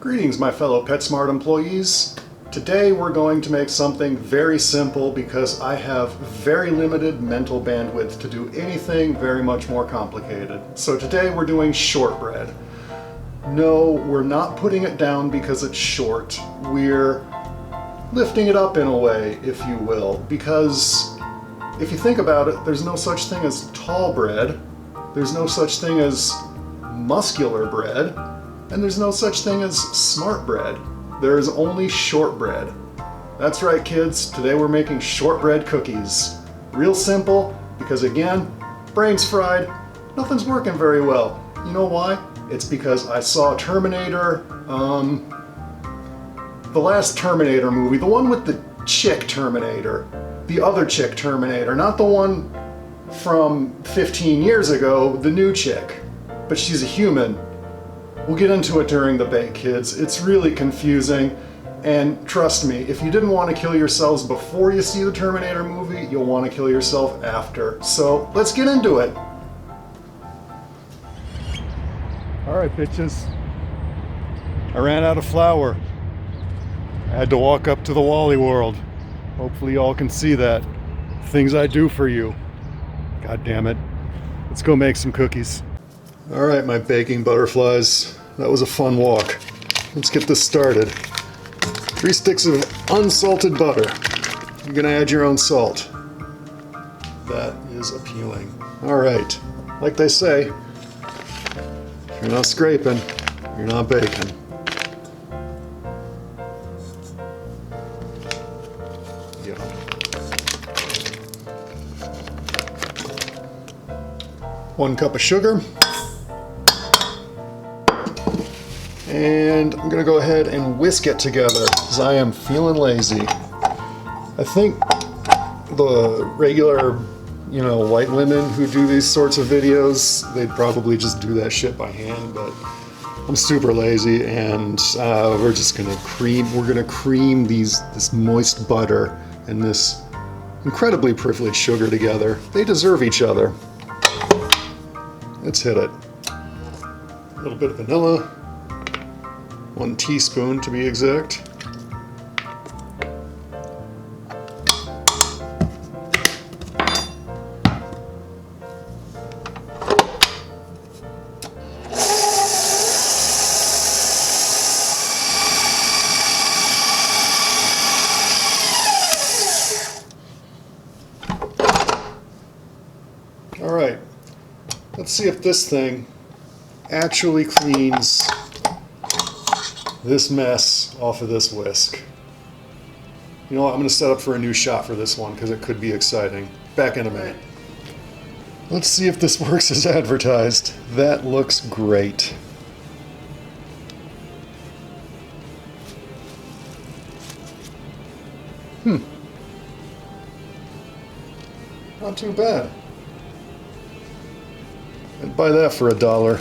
Greetings, my fellow PetSmart employees. Today we're going to make something very simple because I have very limited mental bandwidth to do anything very much more complicated. So today we're doing shortbread. No, we're not putting it down because it's short. We're lifting it up in a way, if you will, because if you think about it, there's no such thing as tall bread, there's no such thing as muscular bread, and there's no such thing as smart bread. There is only shortbread. That's right, kids. Today we're making shortbread cookies. Real simple, because again, brain's fried. Nothing's working very well. You know why? It's because I saw Terminator, the last Terminator movie, the one with the chick Terminator, the other chick Terminator, not the one from 15 years ago, the new chick, but she's a human. We'll get into it during the bake, kids. It's really confusing, and trust me, if you didn't want to kill yourselves before you see the Terminator movie, you'll want to kill yourself after. So let's get into it. Alright, bitches. I ran out of flour. I had to walk up to the Wally World. Hopefully y'all can see that. Things I do for you. God damn it. Let's go make some cookies. Alright, my baking butterflies. That was a fun walk. Let's get this started. 3 sticks of unsalted butter. You're gonna add your own salt. That is appealing. Alright, like they say, if you're not scraping, you're not baking. Yeah. 1 cup of sugar. And I'm gonna go ahead and whisk it together because I am feeling lazy. I think the regular, white women who do these sorts of videos, they'd probably just do that shit by hand, but I'm super lazy, and we're gonna cream this moist butter and this incredibly privileged sugar together. They deserve each other. Let's hit it. A little bit of vanilla. 1 teaspoon to be exact. All right, let's see if this thing actually cleans this mess off of this whisk. You know what, I'm going to set up for a new shot for this one because it could be exciting. Back in a minute. Let's see if this works as advertised. That looks great. Not too bad. I'd buy that for $1.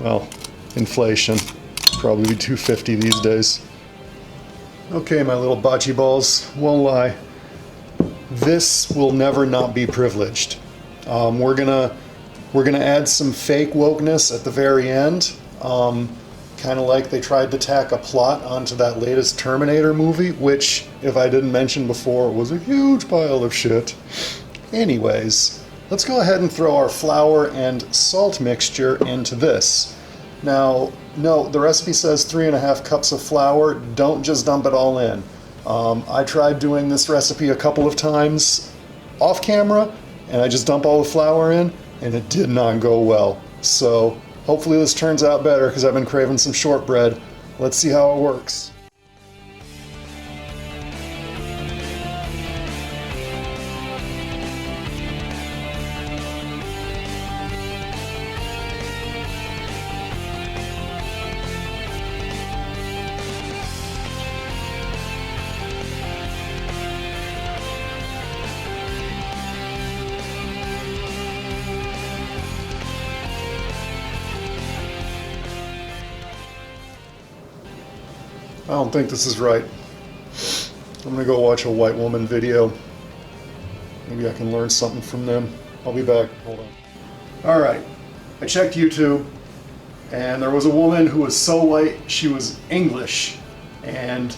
Well, inflation. Probably $2.50 these days. Okay, my little bocce balls, won't lie. This will never not be privileged. We're gonna add some fake wokeness at the very end, kind of like they tried to tack a plot onto that latest Terminator movie, which, if I didn't mention before, was a huge pile of shit. Anyways, let's go ahead and throw our flour and salt mixture into this. Now, no, the recipe says 3.5 cups of flour. Don't just dump it all in. I tried doing this recipe a couple of times off camera, and I just dump all the flour in, and it did not go well. So hopefully this turns out better because I've been craving some shortbread. Let's see how it works. I don't think this is right. I'm gonna go watch a white woman video. Maybe I can learn something from them. I'll be back. Hold on. Alright. I checked YouTube. And there was a woman who was so white, she was English. And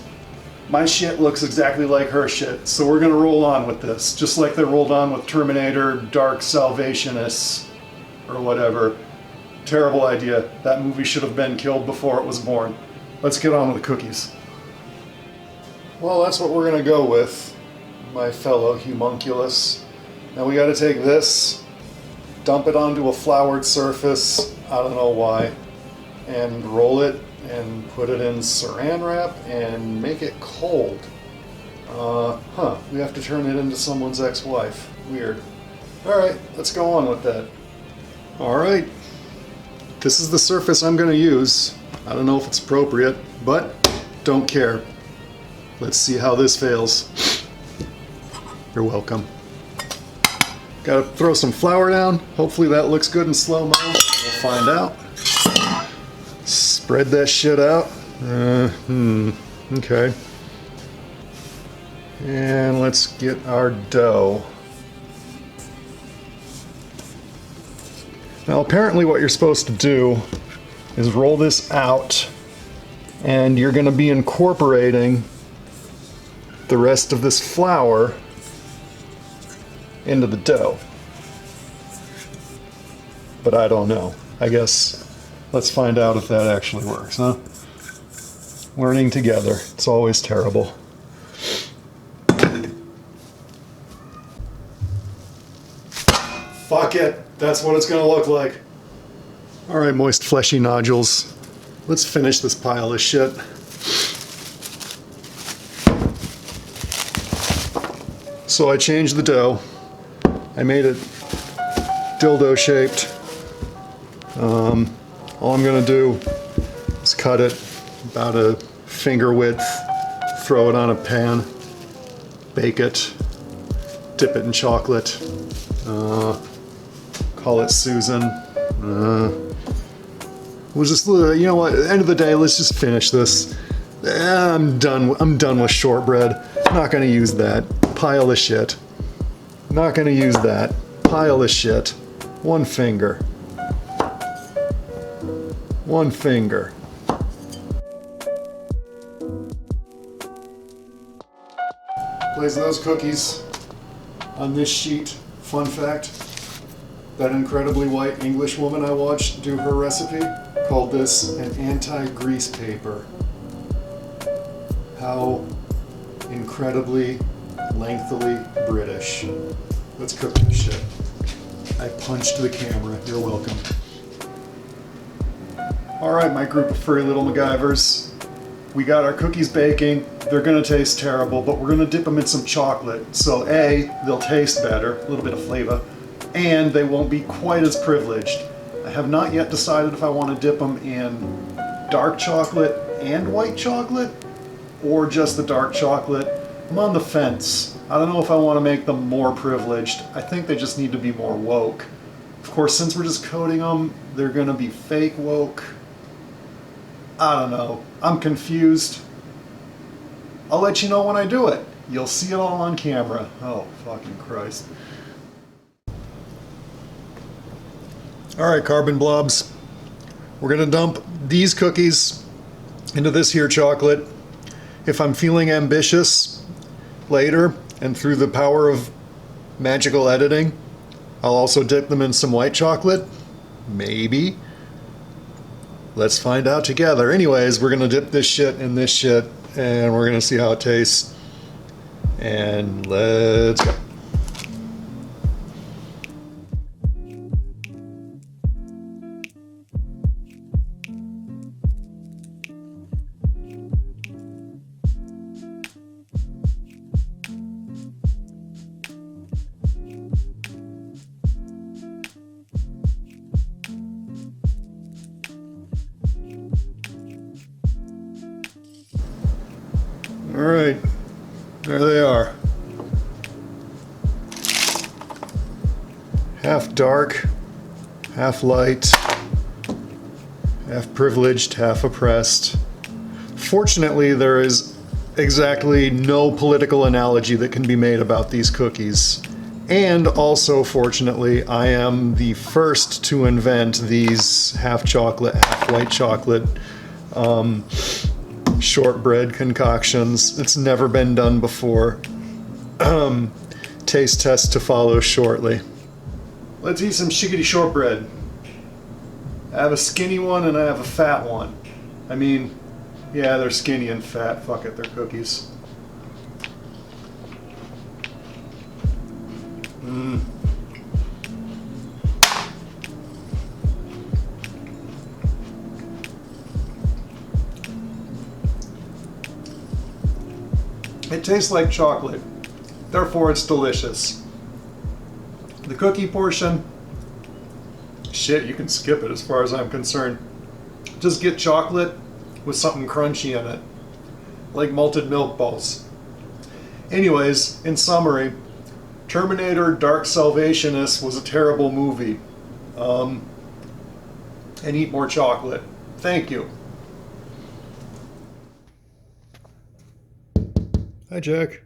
my shit looks exactly like her shit. So we're gonna roll on with this. Just like they rolled on with Terminator, Dark Salvationists, or whatever. Terrible idea. That movie should have been killed before it was born. Let's get on with the cookies. Well, that's what we're gonna go with, my fellow homunculus. Now we gotta take this, dump it onto a floured surface, I don't know why, and roll it and put it in saran wrap and make it cold. We have to turn it into someone's ex-wife. Weird. Alright, let's go on with that. Alright, this is the surface I'm gonna use. I don't know if it's appropriate, but don't care. Let's see how this fails. You're welcome. Gotta throw some flour down. Hopefully that looks good in slow-mo. We'll find out. Spread that shit out. Okay. And let's get our dough. Now apparently what you're supposed to do is roll this out, and you're going to be incorporating the rest of this flour into the dough. But I don't know. I guess let's find out if that actually works, huh? Learning together. It's always terrible. Fuck it. That's what it's gonna look like. Alright, moist fleshy nodules. Let's finish this pile of shit. So I changed the dough. I made it dildo shaped. All I'm gonna do is cut it about a finger width, throw it on a pan, bake it, dip it in chocolate, call it Susan. We'll just, you know what, at the end of the day, let's just finish this. I'm done with shortbread. I'm not gonna use that. Pile of shit. Not gonna use that. Pile of shit. One finger. One finger. Place those cookies on this sheet. Fun fact, that incredibly white English woman I watched do her recipe called this an anti-grease paper. How incredibly, lengthily British. Let's cook this shit. I punched the camera. You're welcome. Alright, my group of furry little MacGyvers. We got our cookies baking. They're gonna taste terrible, but we're gonna dip them in some chocolate. So A, they'll taste better, a little bit of flavor, and they won't be quite as privileged. I have not yet decided if I want to dip them in dark chocolate and white chocolate, or just the dark chocolate. I'm on the fence. I don't know if I want to make them more privileged. I think they just need to be more woke. Of course, since we're just coating them, they're gonna be fake woke. I don't know. I'm confused. I'll let you know when I do it. You'll see it all on camera. Oh, fucking Christ. Alright, carbon blobs. We're gonna dump these cookies into this here chocolate. If I'm feeling ambitious later, and through the power of magical editing, I'll also dip them in some white chocolate. Maybe. Let's find out together. Anyways, we're gonna dip this shit in this shit, and we're gonna see how it tastes. And let's go. All right, there they are. Half dark, half light, half privileged, half oppressed. Fortunately, there is exactly no political analogy that can be made about these cookies. And also, fortunately, I am the first to invent these half chocolate, half white chocolate shortbread concoctions. It's never been done before. Taste test to follow shortly. Let's eat some shiggity shortbread. I have a skinny one and I have a fat one. I mean, yeah, they're skinny and fat. Fuck it, they're cookies. It tastes like chocolate, therefore it's delicious. The cookie portion, shit, you can skip it as far as I'm concerned. Just get chocolate with something crunchy in it, like malted milk balls. Anyways, in summary, Terminator Dark Salvationist was a terrible movie. And eat more chocolate. Thank you. Hi, Jack.